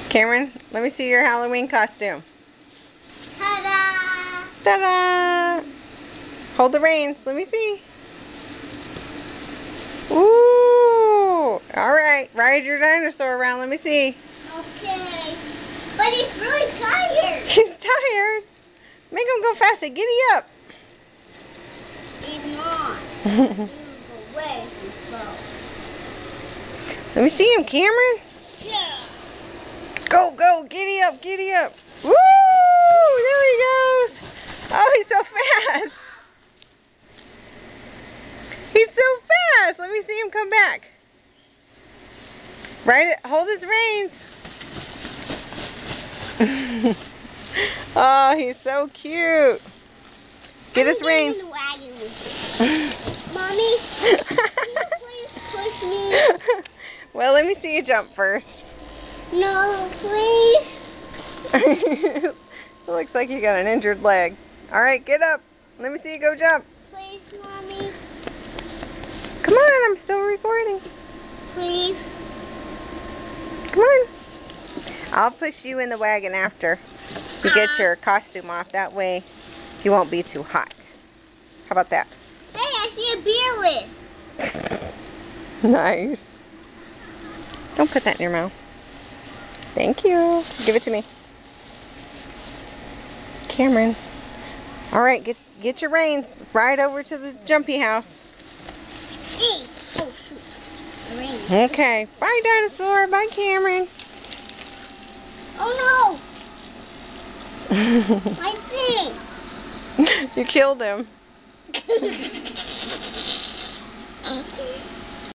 Cameron, let me see your Halloween costume. Ta-da! Ta-da! Hold the reins. Let me see. Ooh! Alright, ride your dinosaur around. Let me see. Okay. But he's really tired. He's tired. Make him go faster. Giddy up. He's not. He will go way too slow. Let me see him, Cameron. Yeah. Go, go. Giddy up, giddy up. Woo! There he goes. Oh, he's so fast. He's so fast. Let me see him come back. Right, hold his reins. Oh, he's so cute. Get his reins. In the wagon with you. Mommy, can you please push me? Well, let me see you jump first. No, please. It looks like you got an injured leg. All right, get up. Let me see you go jump. Please, Mommy. Come on, I'm still recording. Please. Come on. I'll push you in the wagon after you get your costume off. That way you won't be too hot. How about that? Hey, I see a beer lid. Nice. Don't put that in your mouth. Thank you. Give it to me. Cameron. All right, get your reins. Ride over to the jumpy house. Hey. Oh, shoot. The rain. Okay. Bye, dinosaur. Bye, Cameron. Oh, no. My thing. You killed him.